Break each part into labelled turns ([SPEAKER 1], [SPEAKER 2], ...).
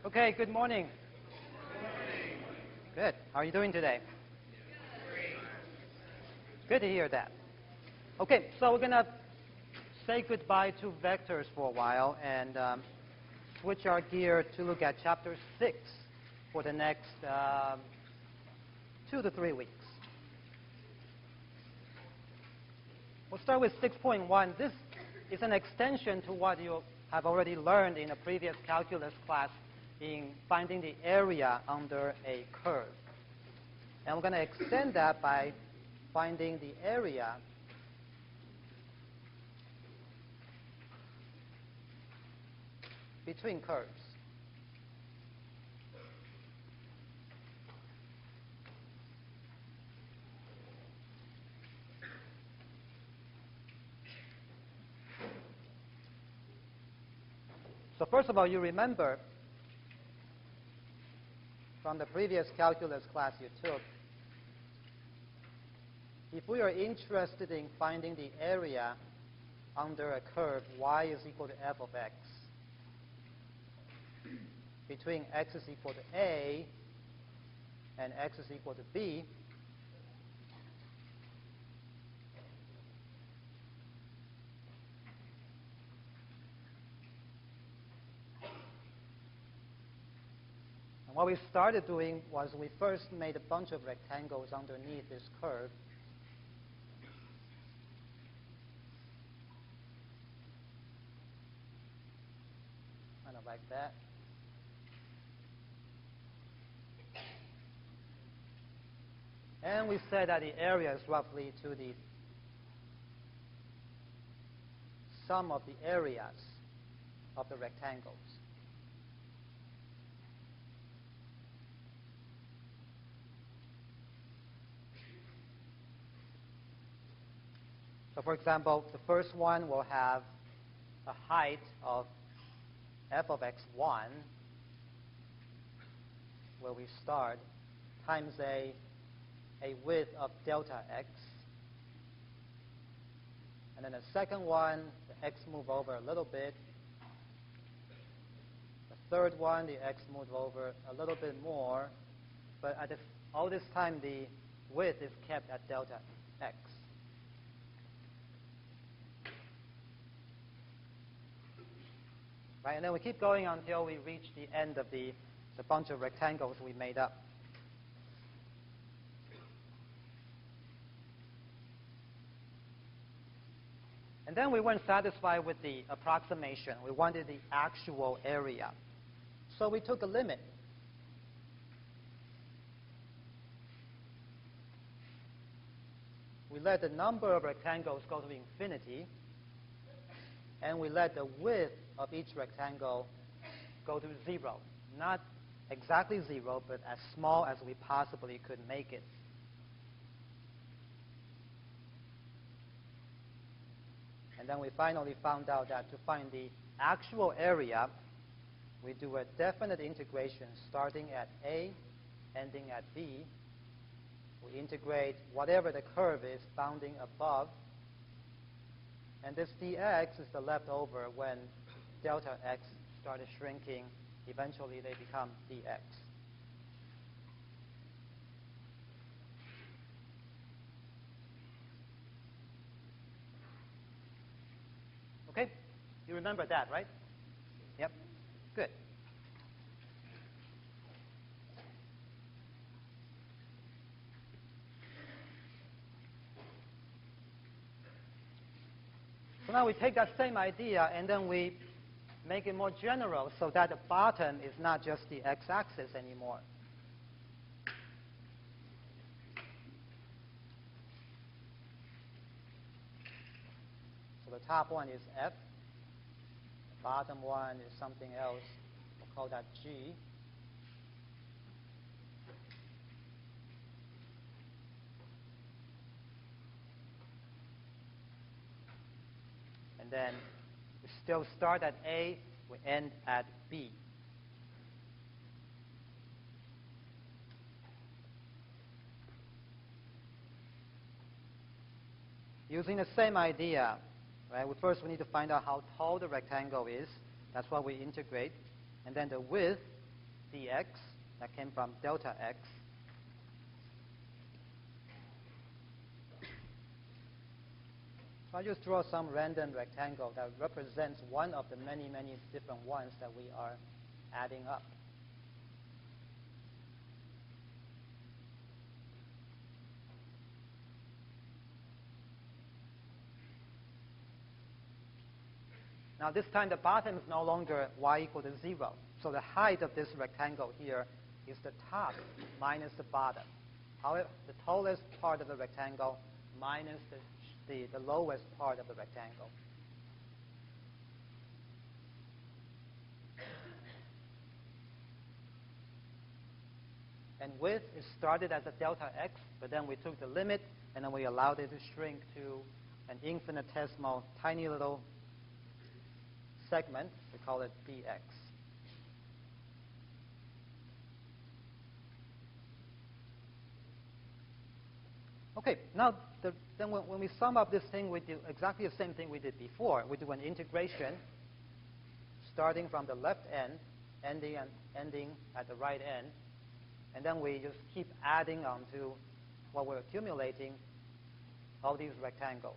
[SPEAKER 1] Okay, good morning. Good. How are you doing today? Good to hear that. Okay, so we're going to say goodbye to vectors for a while and switch our gear to look at Chapter 6 for the next 2 to 3 weeks. We'll start with 6.1. This is an extension to what you have already learned in a previous calculus class in finding the area under a curve. And we're going to extend that by finding the area between curves. So first of all, you remember from the previous calculus class you took, if we are interested in finding the area under a curve y is equal to f of x, between x is equal to a and x is equal to b, and what we started doing was we first made a bunch of rectangles underneath this curve. Kind of like that. And we said that the area is roughly to the sum of the areas of the rectangles. So for example, the first one will have a height of f of x1, where we start, times a width of delta x. And then the second one, the x move over a little bit. The third one, the x move over a little bit more. But at all this time, the width is kept at delta x. Right? And then we keep going until we reach the end of the bunch of rectangles we made up. And then we weren't satisfied with the approximation. We wanted the actual area. So we took a limit. We let the number of rectangles go to infinity, and we let the width of each rectangle go to 0. Not exactly 0, but as small as we possibly could make it. And then we finally found out that to find the actual area, we do a definite integration starting at a, ending at b. We integrate whatever the curve is bounding above. And this dx is the leftover when delta x started shrinking. Eventually, they become dx. Okay? You remember that, right? Yep. Good. So now we take that same idea and then we make it more general so that the bottom is not just the x-axis anymore. So the top one is f. The bottom one is something else. We'll call that g. And then we still start at A, we end at B. Using the same idea, right? First, we need to find out how tall the rectangle is. That's what we integrate. And then the width dx. That came from delta x. So I just draw some random rectangle that represents one of the many, many different ones that we are adding up. Now this time the bottom is no longer y equal to 0. So the height of this rectangle here is the top minus the bottom. However, the tallest part of the rectangle minus the lowest part of the rectangle. And width is started as a delta x, but then we took the limit, and then we allowed it to shrink to an infinitesimal, tiny little segment. We call it dx. Okay, now then when we sum up this thing, we do exactly the same thing we did before. We do an integration starting from the left end, ending at the right end, and then we just keep adding on to what we're accumulating, all these rectangles.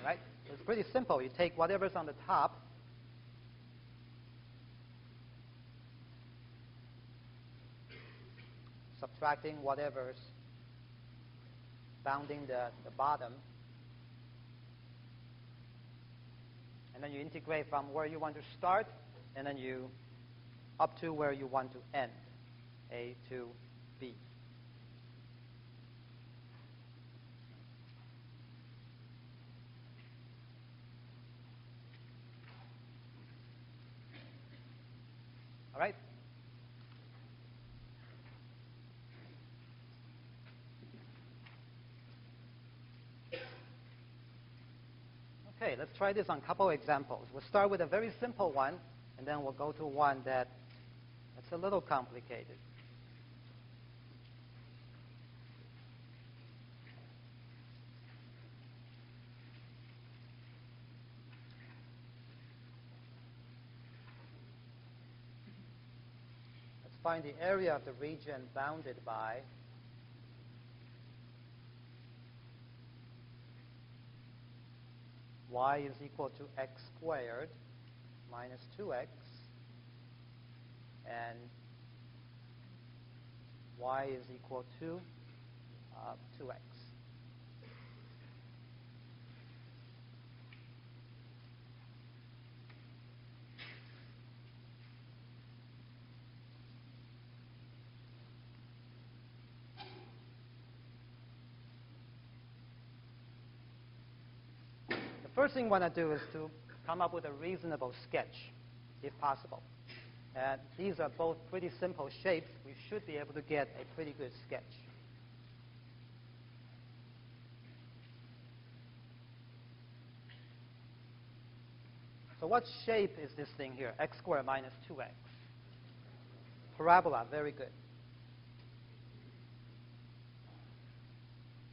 [SPEAKER 1] Right? So it's pretty simple. You take whatever's on the top, subtracting whatever's bounding the bottom, and then you integrate from where you want to start, and then you up to where you want to end, a to b. All right? Okay, let's try this on a couple examples. We'll start with a very simple one, and then we'll go to one that's a little complicated. Let's find the area of the region bounded by y is equal to x squared minus 2x, and y is equal to 2x. The first thing we want to do is to come up with a reasonable sketch, if possible. And these are both pretty simple shapes. We should be able to get a pretty good sketch. So what shape is this thing here? X squared minus 2x. Parabola, very good.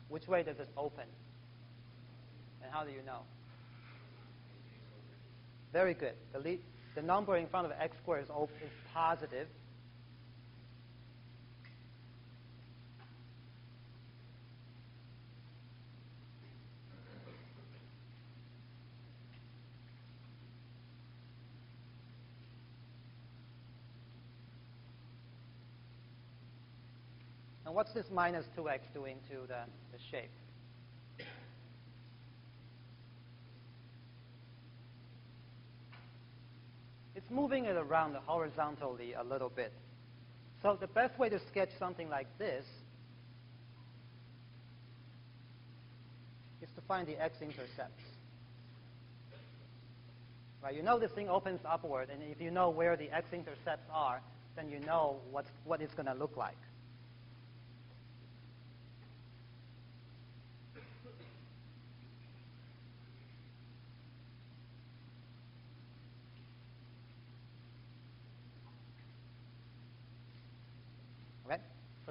[SPEAKER 1] Which way does it open? And how do you know? Very good. The number in front of x squared is positive. And what's this minus 2x doing to the shape? It's moving it around horizontally a little bit. So the best way to sketch something like this is to find the x-intercepts. Right? You know this thing opens upward, and if you know where the x-intercepts are, then you know what it's going to look like.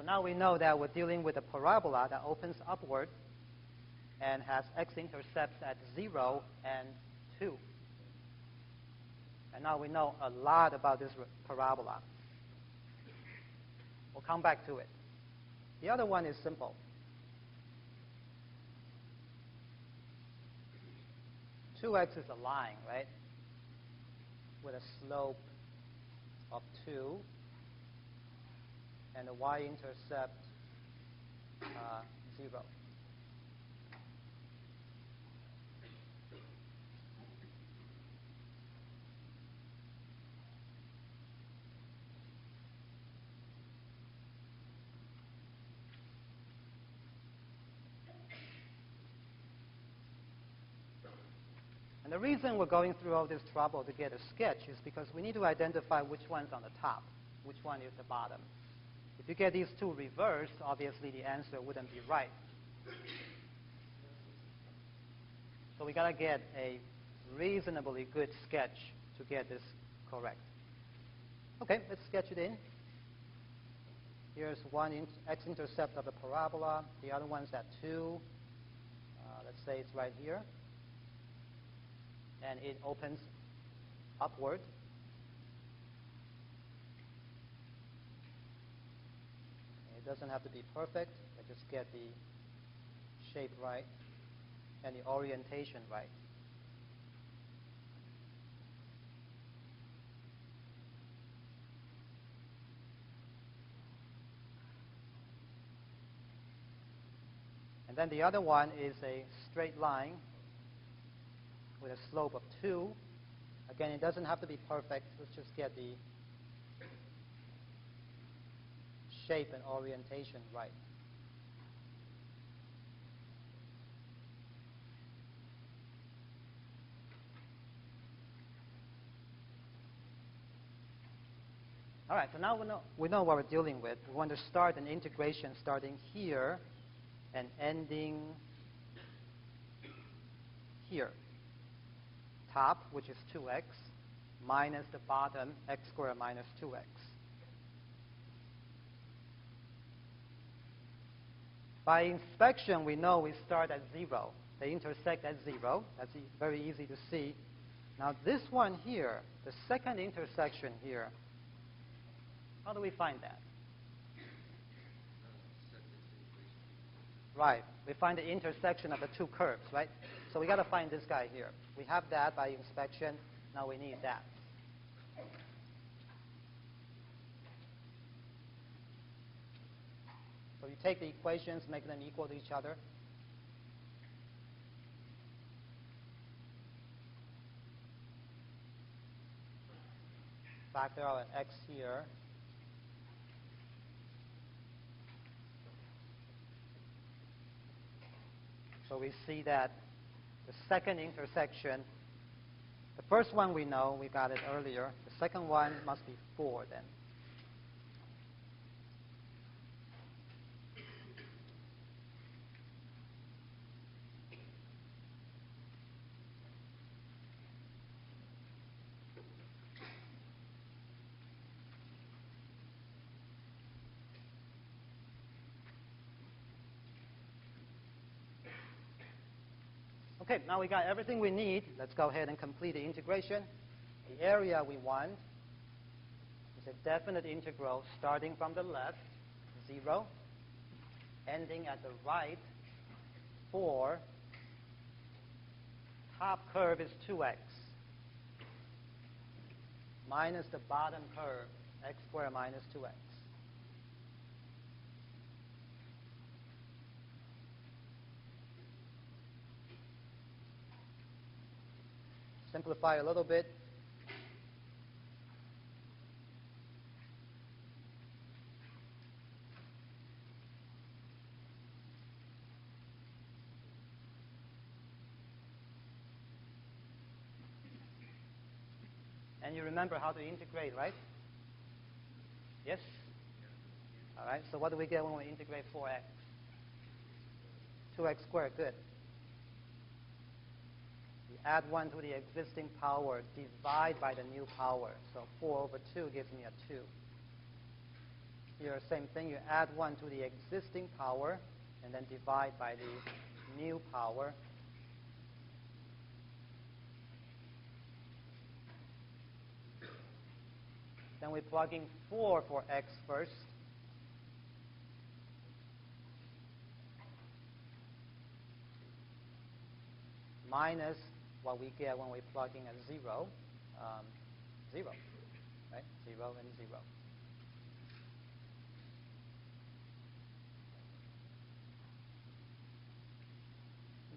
[SPEAKER 1] So now we know that we're dealing with a parabola that opens upward and has x-intercepts at 0 and 2. And now we know a lot about this parabola. We'll come back to it. The other one is simple. 2x is a line, right, with a slope of 2 and a y-intercept 0. And the reason we're going through all this trouble to get a sketch is because we need to identify which one's on the top, which one is the bottom. If you get these two reversed, obviously the answer wouldn't be right. So we got to get a reasonably good sketch to get this correct. Okay, let's sketch it in. Here's one x-intercept of the parabola. The other one's at 2. Let's say it's right here. And it opens upward. It doesn't have to be perfect, but just get the shape right and the orientation right. And then the other one is a straight line with a slope of 2. Again, it doesn't have to be perfect. Let's just get the shape and orientation right. All right, so now we know what we're dealing with. We want to start an integration starting here and ending here. Top, which is 2x, minus the bottom, x squared minus 2x. By inspection, we know we start at 0. They intersect at 0. That's very easy to see. Now this one here, the second intersection here, how do we find that? Right. We find the intersection of the two curves, right? So we got to find this guy here. We have that by inspection. Now we need that. So you take the equations, make them equal to each other. Factor out an x here. So we see that the second intersection, the first one we know, we got it earlier. The second one must be 4 then. Okay, now we got everything we need. Let's go ahead and complete the integration. The area we want is a definite integral starting from the left, 0, ending at the right, 4. Top curve is 2x, minus the bottom curve, x squared minus 2x. Simplify a little bit. And you remember how to integrate, right? Yes? All right, so what do we get when we integrate 4x? 2x squared, good. We add 1 to the existing power, divide by the new power. So 4 over 2 gives me a 2. Here, same thing. You add 1 to the existing power and then divide by the new power. Then we plug in 4 for x first. Minus what we get when we plug in a 0. 0, right? 0 and 0.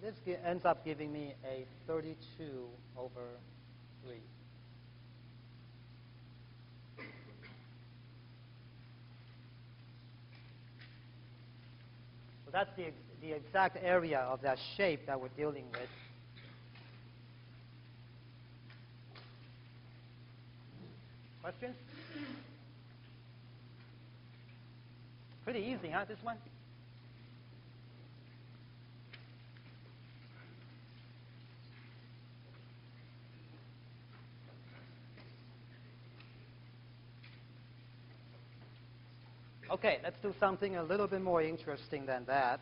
[SPEAKER 1] This ends up giving me a 32 over 3. So that's the exact area of that shape that we're dealing with. Questions? Pretty easy, huh, this one? Okay, let's do something a little bit more interesting than that.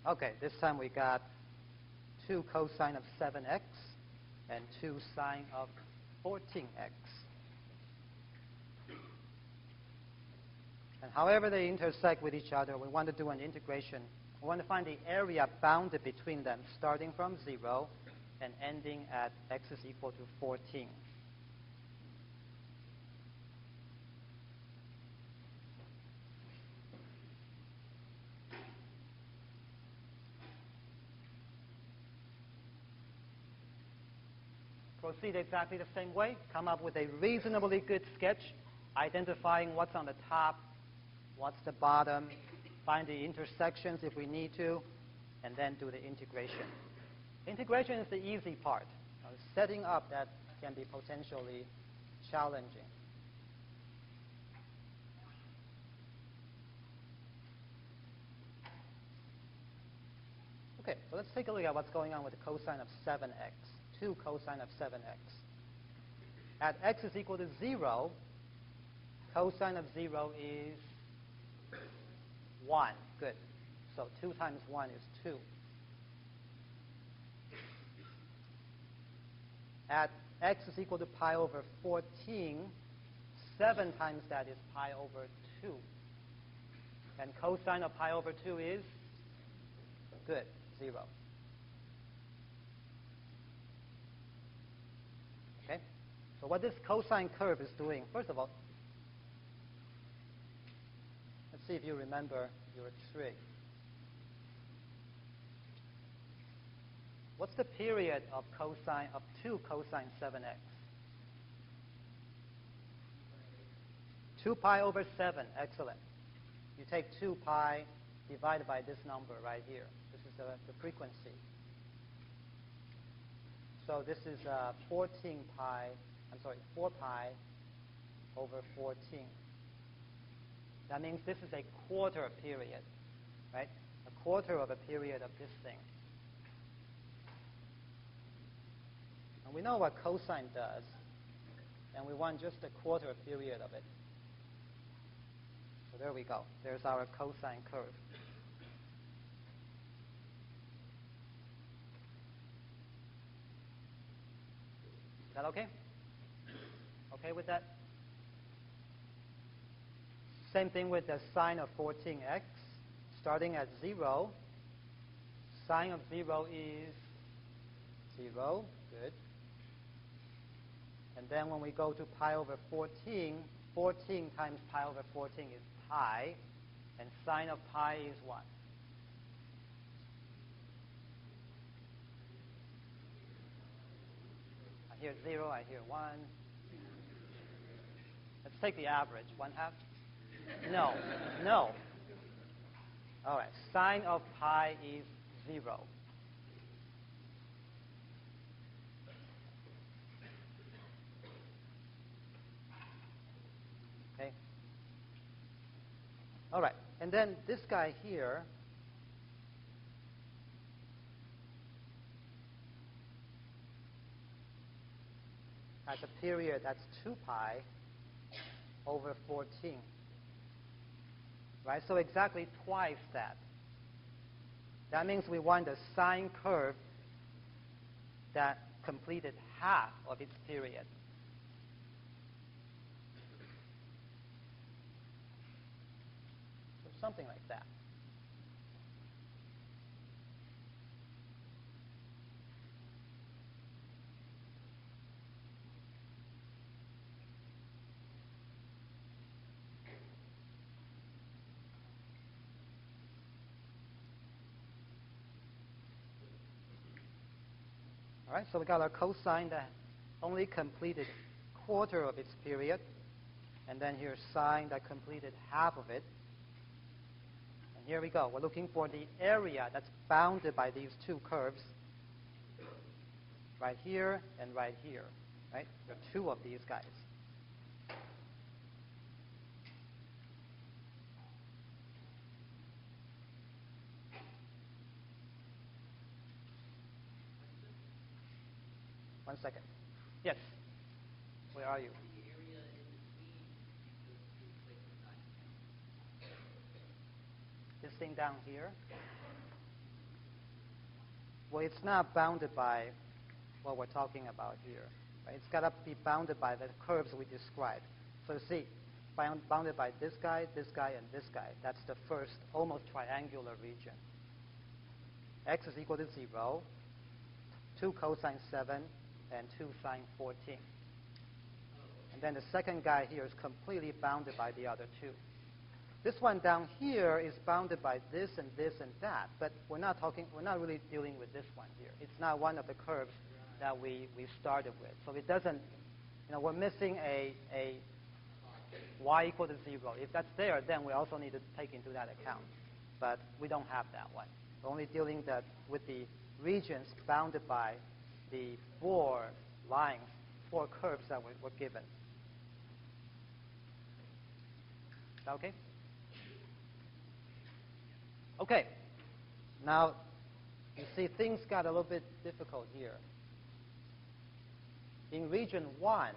[SPEAKER 1] Okay, this time we got 2 cosine of 7x and 2 sine of 14x. And however they intersect with each other, we want to do an integration. We want to find the area bounded between them, starting from 0 and ending at x is equal to 14. Proceed exactly the same way. Come up with a reasonably good sketch, identifying what's on the top, what's the bottom, find the intersections if we need to, and then do the integration. Integration is the easy part. Setting up that can be potentially challenging. Okay, so let's take a look at what's going on with the cosine of 7x. 2 cosine of 7x. At x is equal to 0, cosine of 0 is 1. Good. So 2 times 1 is 2. At x is equal to pi over 14, 7 times that is pi over 2. And cosine of pi over 2 is, good, 0. Okay? So what this cosine curve is doing, first of all, let's see if you remember your trig. What's the period of cosine of 2 cosine 7x? 2 pi over 7. Excellent. You take 2 pi divided by this number right here. This is the frequency. So this is 4 pi over 14. That means this is a quarter period, right? A quarter of a period of this thing. And we know what cosine does, and we want just a quarter period of it. So there we go. There's our cosine curve. Is that okay? Okay with that? Same thing with the sine of 14x. starting at 0, sine of 0 is 0. Good. And then when we go to pi over 14, 14 times pi over 14 is pi. And sine of pi is what? I hear 0, I hear 1. Let's take the average, 1/2. No, no. All right, sine of pi is 0. Okay. All right, and then this guy here, has a period that's 2 pi over 14. Right? So exactly twice that. That means we want a sine curve that completed half of its period. So something like that. All right, so we got our cosine that only completed quarter of its period. And then here's sine that completed half of it. And here we go. We're looking for the area that's bounded by these two curves. Right here and right here. Right? There are two of these guys. One second. Yes. Where are you?
[SPEAKER 2] The area in between those two places not counted.
[SPEAKER 1] This thing down here? Well, it's not bounded by what we're talking about here. Right? It's got to be bounded by the curves we described. So see, bounded by this guy, and this guy. That's the first almost triangular region. X is equal to 0, 2 cosine 7, and 2 sine 14. And then the second guy here is completely bounded by the other two. This one down here is bounded by this and this and that, but we're not really dealing with this one here. It's not one of the curves that we started with. So it doesn't, we're missing a y equal to 0. If that's there, then we also need to take into that account. But we don't have that one. We're only dealing with the regions bounded by the 4 lines, 4 curves that were given. Is that okay? Okay. Now, you see things got a little bit difficult here. In region 1,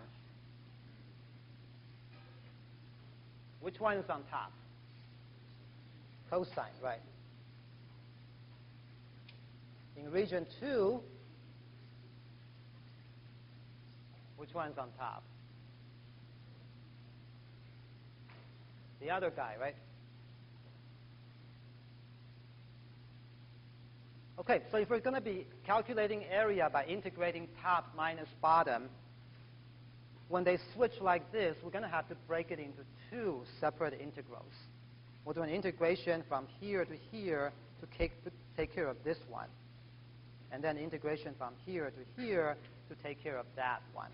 [SPEAKER 1] which one is on top? Cosine, right. In region 2, which one's on top? The other guy, right? Okay, so if we're going to be calculating area by integrating top minus bottom, when they switch like this, we're going to have to break it into 2 separate integrals. We'll do an integration from here to here to take care of this one. And then integration from here to here to take care of that one.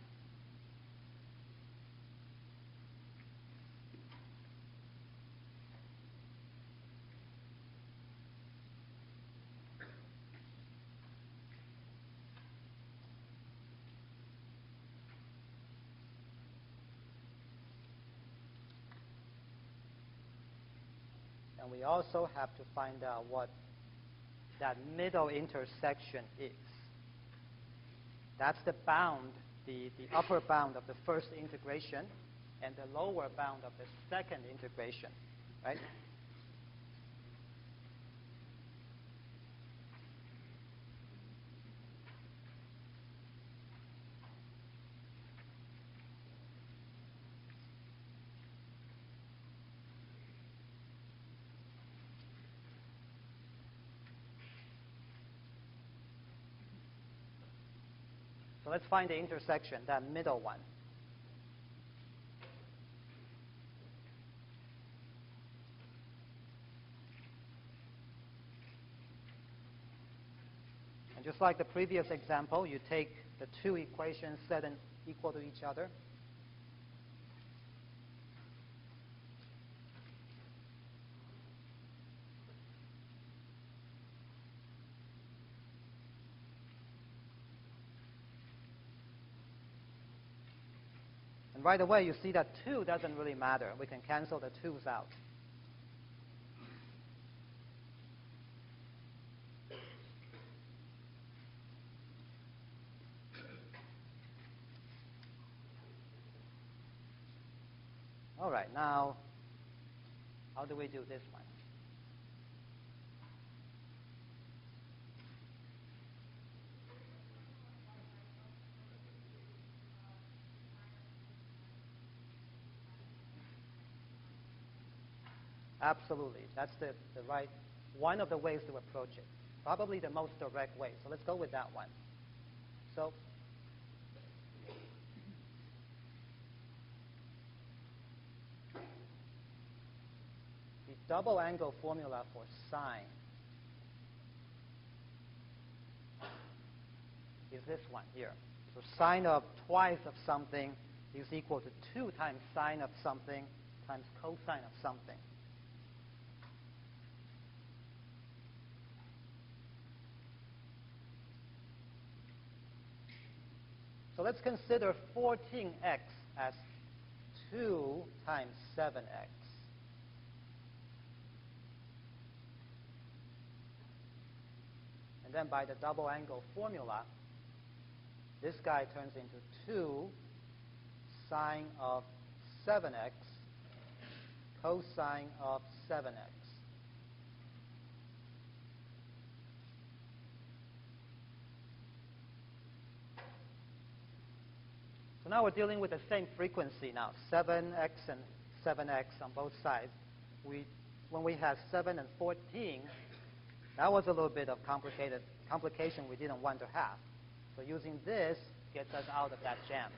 [SPEAKER 1] And we also have to find out what that middle intersection is. That's the bound, the upper bound of the first integration and the lower bound of the second integration, right? So let's find the intersection, that middle one. And just like the previous example, you take the two equations set and equal to each other. And right away, you see that 2 doesn't really matter. We can cancel the 2's out. All right, now, how do we do this one? Absolutely. That's the right, one of the ways to approach it. Probably the most direct way. So let's go with that one. So the double angle formula for sine is this one here. So sine of twice of something is equal to 2 times sine of something times cosine of something. So let's consider 14x as 2 times 7x. And then by the double angle formula, this guy turns into 2 sine of 7x cosine of 7x. So now we're dealing with the same frequency now, 7x and 7x on both sides. When we had 7 and 14, that was a little bit of complication we didn't want to have. So using this gets us out of that jam.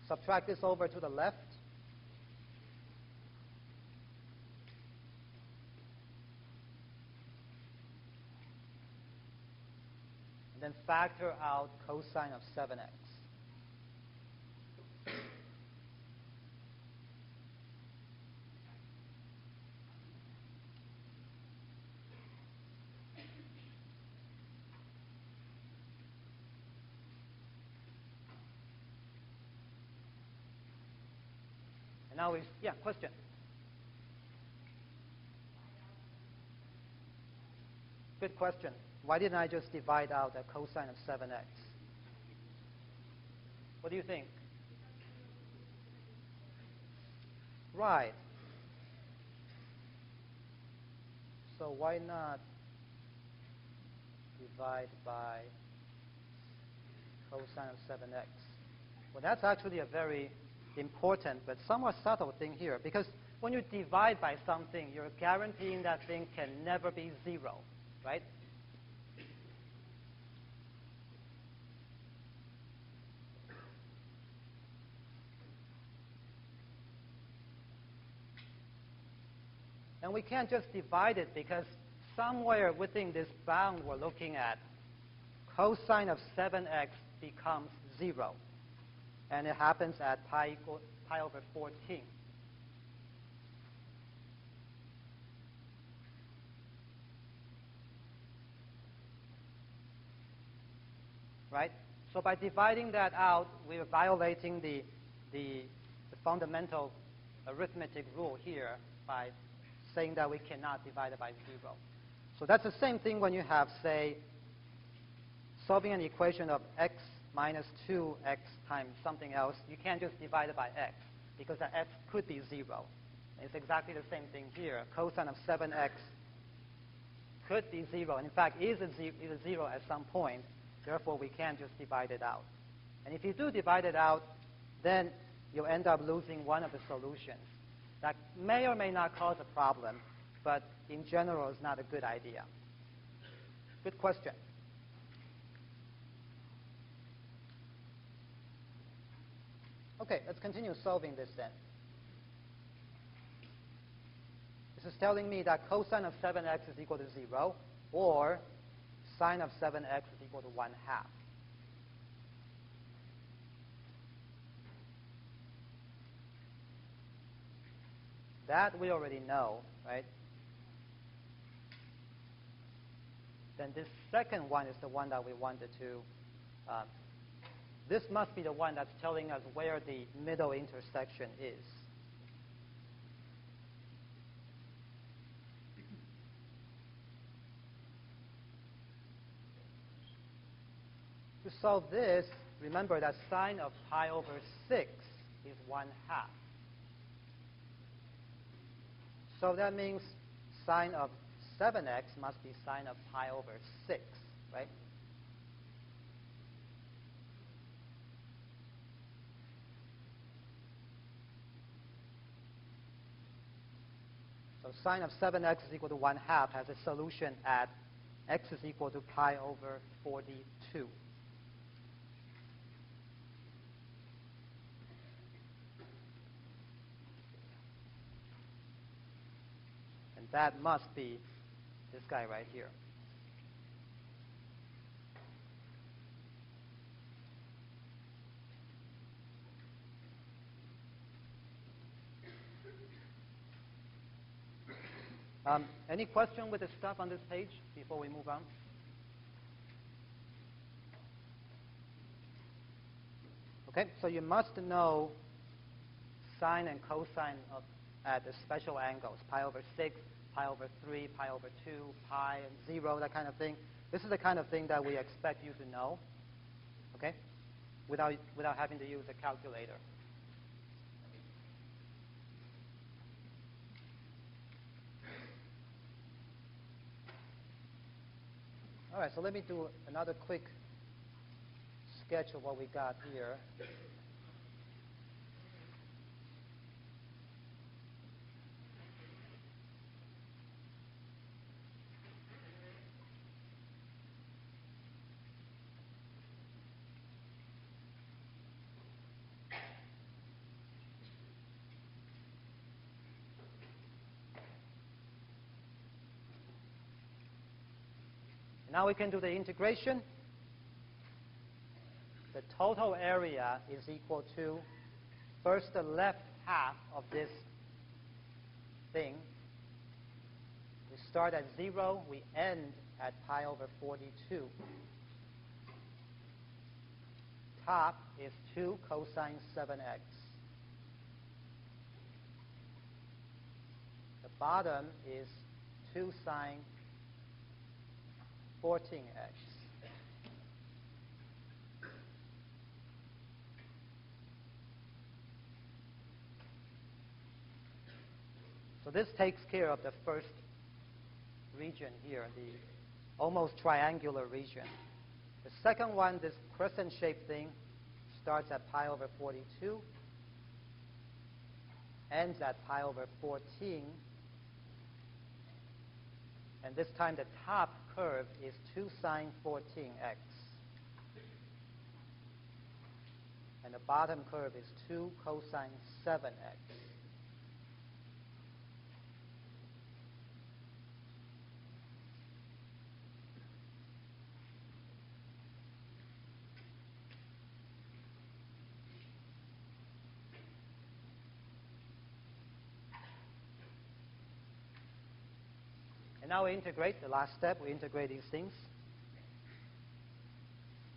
[SPEAKER 1] Subtract this over to the left. And then factor out cosine of 7x. And now question. Good question. Why didn't I just divide out the cosine of 7x? What do you think? Right. So why not divide by cosine of 7x? Well, that's actually a very important but somewhat subtle thing here, because when you divide by something, you're guaranteeing that thing can never be 0, right? And we can't just divide it, because somewhere within this bound we're looking at, cosine of 7x becomes 0. And it happens at pi over 14. Right? So by dividing that out, we are violating the fundamental arithmetic rule here by saying that we cannot divide it by 0. So that's the same thing when you have, say, solving an equation of x minus 2x times something else. You can't just divide it by x, because that x could be 0. It's exactly the same thing here. Cosine of 7x could be 0, and in fact is a 0 at some point. Therefore, we can't just divide it out. And if you do divide it out, then you'll end up losing one of the solutions. That may or may not cause a problem, but in general, it's not a good idea. Good question. Okay, let's continue solving this then. This is telling me that cosine of 7x is equal to 0, or sine of 7x is equal to 1/2. That we already know, right? Then this second one is the one that we wanted to, this must be the one that's telling us where the middle intersection is. To solve this, remember that sine of pi over 6 is 1/2. So that means sine of 7x must be sine of pi over 6, right? So sine of 7x is equal to 1/2 has a solution at x is equal to pi over 42. And that must be this guy right here. Any question with the stuff on this page before we move on? Okay, so you must know sine and cosine of at the special angles, pi over 6, pi over 3, pi over 2, pi and 0, that kind of thing. This is the kind of thing that we expect you to know, okay, without having to use a calculator. All right, so let me do another quick sketch of what we got here. Now we can do the integration. The total area is equal to, first, the left half of this thing. We start at 0. We end at pi over 42. Top is 2 cosine 7x. The bottom is 2 sine 14x. So this takes care of the first region here, the almost triangular region. The second one, this crescent-shaped thing, starts at pi over 42, ends at pi over 14, and this time the top curve is 2 sine 14x. And the bottom curve is 2 cosine 7x. And now we integrate, the last step, we integrate these things.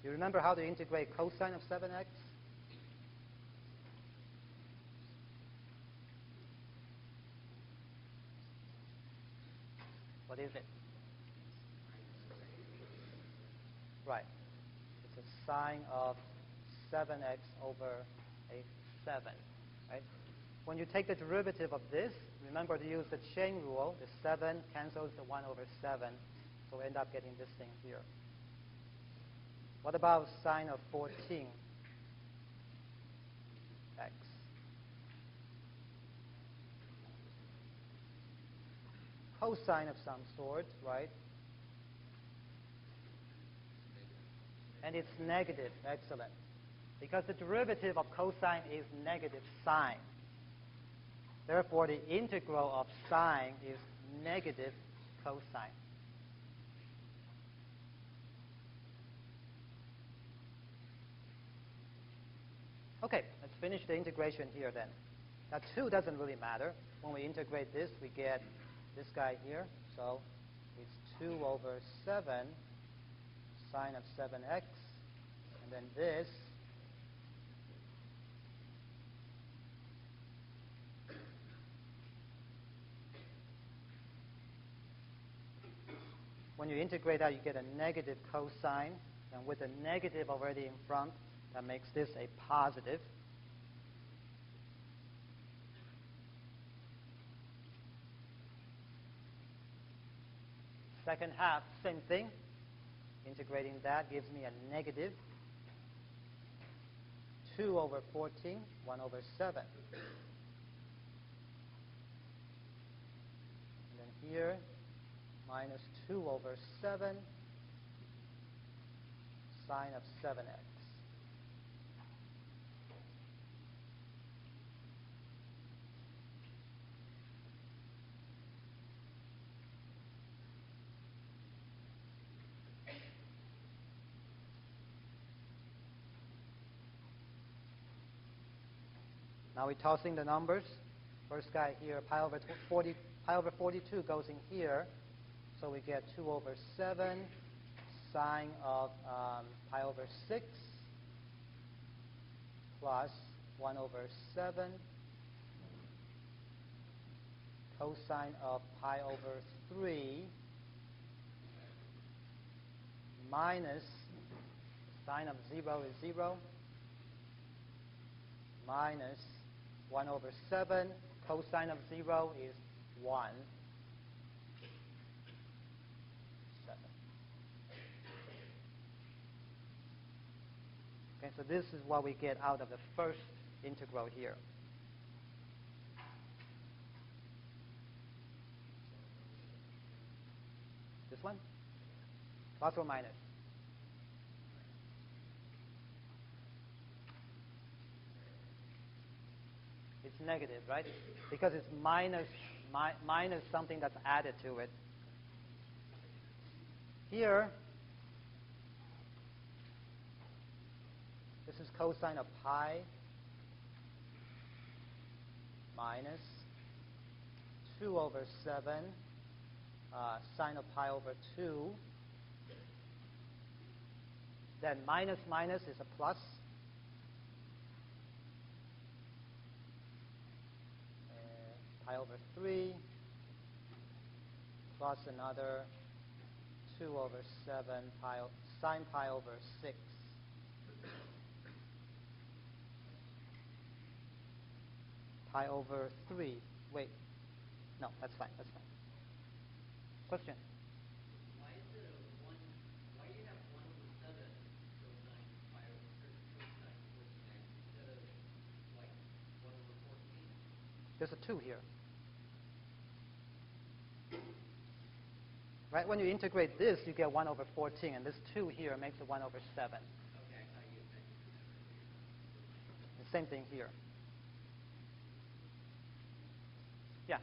[SPEAKER 1] You remember how to integrate cosine of 7x? What is it? Right. It's a sine of 7x over a 7, right? When you take the derivative of this, remember to use the chain rule. The 7 cancels the 1 over 7, so we end up getting this thing here. What about sine of 14x? Cosine of some sort, right? And it's negative. Excellent. Because the derivative of cosine is negative sine. Therefore, the integral of sine is negative cosine. Okay, let's finish the integration here then. Now 2 doesn't really matter. When we integrate this, we get this guy here. So it's 2 over 7 sine of 7x. And then this when you integrate that, you get a negative cosine. And with the negative already in front, that makes this a positive. Second half, same thing. Integrating that gives me a negative 2 over 14, 1 over 7. And then here, minus 2 over 7 sine of 7x. Now we're tossing the numbers. First guy here, pi over 42 goes in here. So we get 2 over 7 sine of pi over 6 plus 1 over 7 cosine of pi over 3 minus sine of 0 is 0 minus 1 over 7 cosine of 0 is 1. 7. Okay, so this is what we get out of the first integral here. This one? Plus or minus? It's negative, right? Because it's minus something that's added to it. Here, this is cosine of pi minus 2 over 7 sine of pi over 2. Then minus minus is a plus. Pi over 3 plus another 2 over 7 sine pi over 6. Pi over 3. Wait. No, that's fine. That's fine. Question?
[SPEAKER 2] Why is it a 1? Why do you have 1 over 7 cosine pi over cosine 14x instead of like 1 over 14?
[SPEAKER 1] There's a 2 here. Right? When you integrate this, you get 1 over 14, and this 2 here makes it 1 over 7.
[SPEAKER 2] Okay, I thought you said you did that earlier.
[SPEAKER 1] The same thing here. Yeah.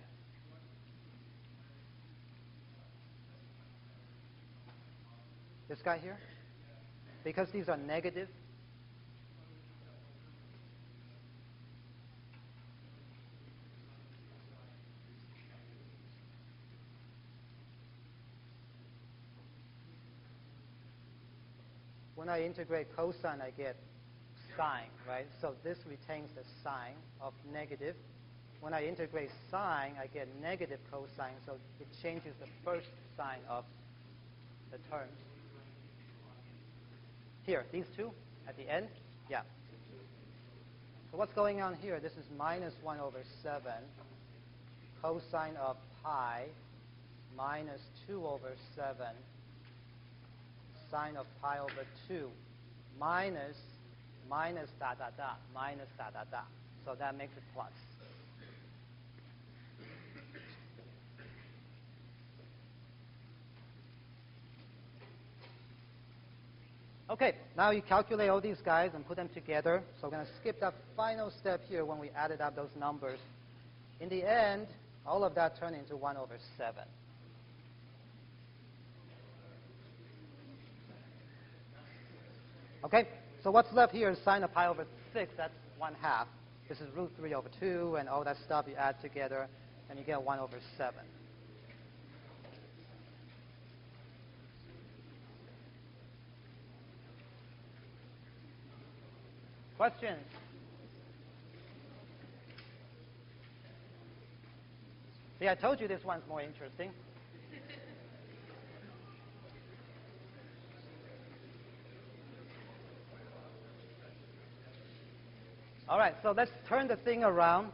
[SPEAKER 1] This guy here? Because these are negative. When I integrate cosine, I get sine, right? So this retains the sign of negative. When I integrate sine, I get negative cosine, so it changes the first sign of the terms. Here, these two at the end? Yeah. So what's going on here? This is minus 1 over 7 cosine of pi minus 2 over 7 sine of pi over 2 minus dot, dot, dot, minus dot, dot, dot. So that makes it plus. Okay, now you calculate all these guys and put them together. So we're going to skip that final step here when we added up those numbers. In the end, all of that turned into 1 over 7. Okay, so what's left here is sine of pi over 6. That's 1/2. This is root 3 over 2, and all that stuff you add together, and you get 1 over 7. Questions? See, I told you this one's more interesting. All right, so let's turn the thing around.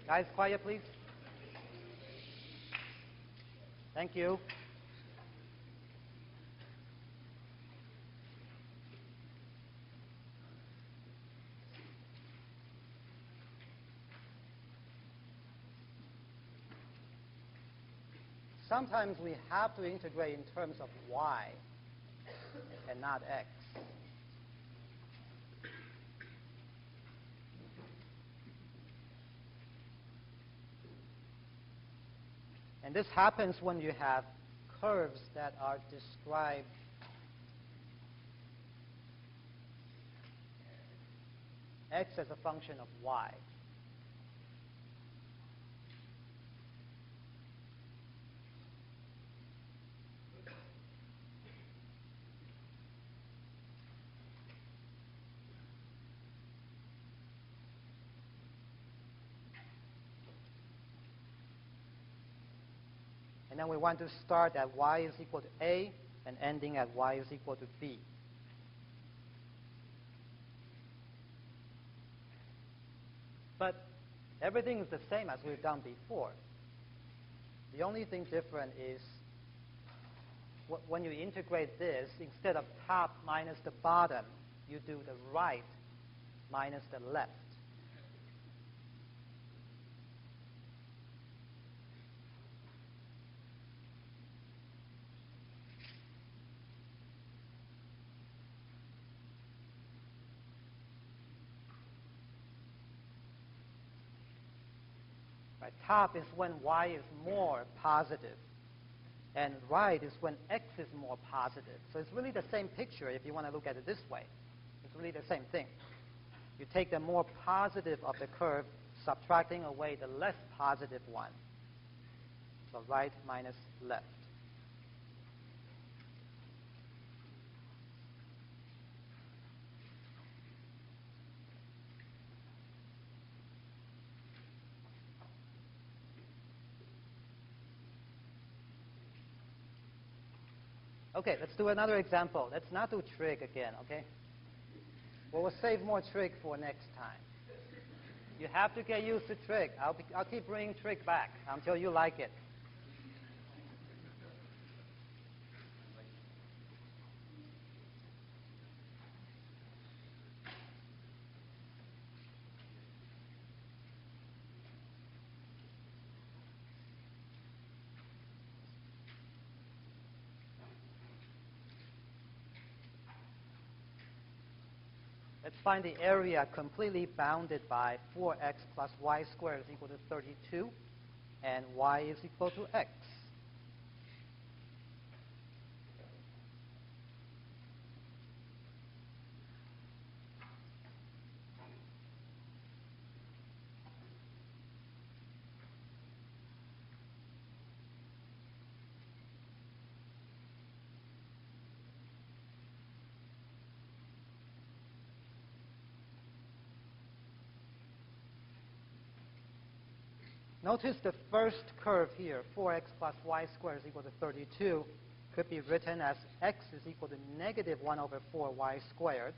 [SPEAKER 1] Guys, quiet, please. Thank you. Sometimes we have to integrate in terms of y and not x. And this happens when you have curves that are described x as a function of y. And then we want to start at y is equal to a and ending at y is equal to b. But everything is the same as we've done before. The only thing different is when you integrate this, instead of top minus the bottom, you do the right minus the left. Right? Top is when y is more positive, and right is when x is more positive. So it's really the same picture if you want to look at it this way. It's really the same thing. You take the more positive of the curve, subtracting away the less positive one. So right minus left. Okay, let's do another example. Let's not do trig again, okay? Well, we'll save more trig for next time. You have to get used to trig. I'll keep bringing trig back until you like it. Let's find the area completely bounded by 4x plus y squared is equal to 32, and y is equal to x. Notice the first curve here, 4x plus y squared is equal to 32, could be written as x is equal to negative 1 over 4 y squared.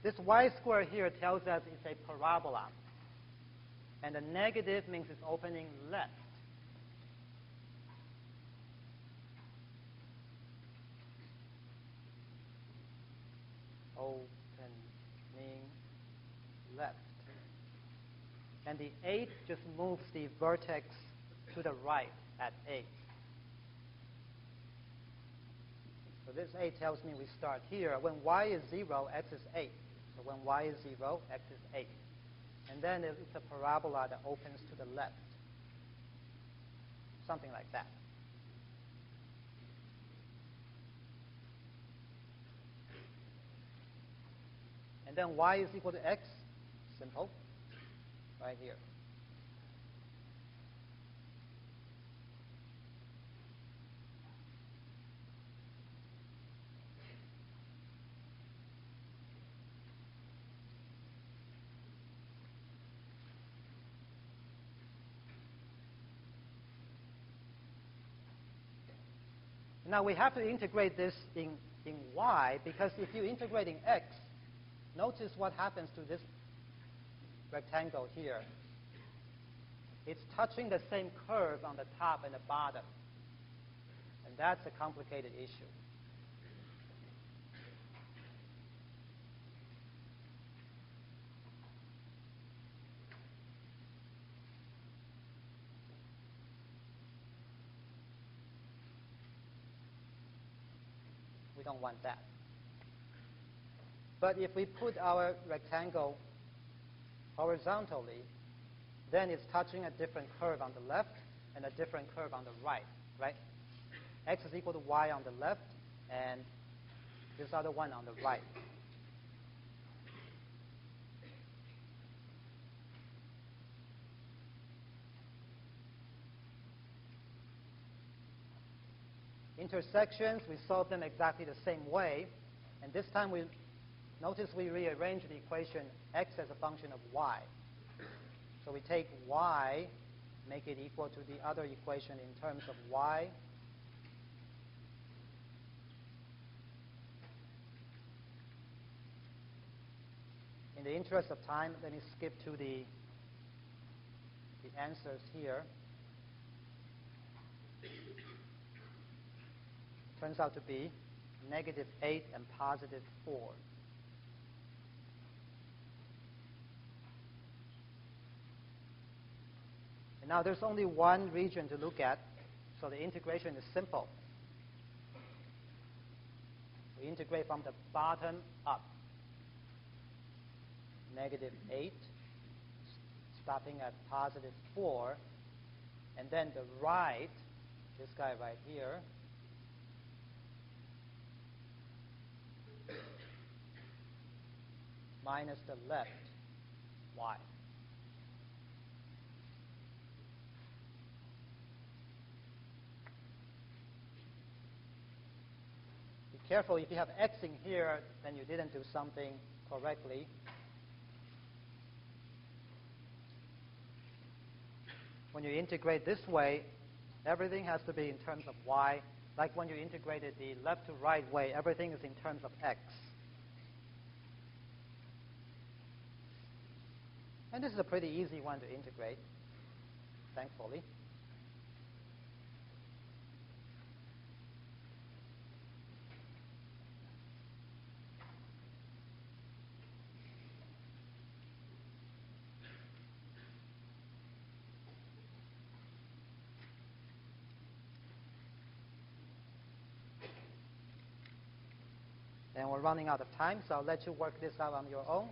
[SPEAKER 1] This y squared here tells us it's a parabola. And the negative means it's opening left. Opening left. And the 8 just moves the vertex to the right at 8. So this a tells me we start here. When y is 0, x is 8. So when y is 0, x is 8. And then it's a parabola that opens to the left. Something like that. And then y is equal to x. Simple. Right here. Now we have to integrate this in y, because if you integrate in x, notice what happens to this rectangle here. It's touching the same curve on the top and the bottom. And that's a complicated issue. We don't want that. But if we put our rectangle horizontally, then it's touching a different curve on the left and a different curve on the right, right? X is equal to y on the left, and this other one on the right. Intersections, we solve them exactly the same way. And this time, notice we rearrange the equation x as a function of y. So we take y, make it equal to the other equation in terms of y. In the interest of time, let me skip to the answers here. Turns out to be -8 and +4. And now there's only one region to look at, so the integration is simple. We integrate from the bottom up. -8, stopping at +4, and then the right, this guy right here, minus the left, y. Be careful, if you have x in here, then you didn't do something correctly. When you integrate this way, everything has to be in terms of y. Like when you integrated the left to right way, everything is in terms of x. And this is a pretty easy one to integrate, thankfully. And we're running out of time, so I'll let you work this out on your own.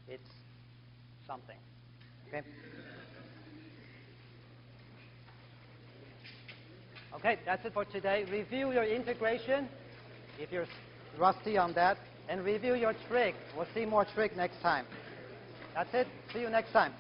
[SPEAKER 1] It's something. Okay? Okay, that's it for today. Review your integration, if you're rusty on that, and review your trig. We'll see more trig next time. That's it. See you next time.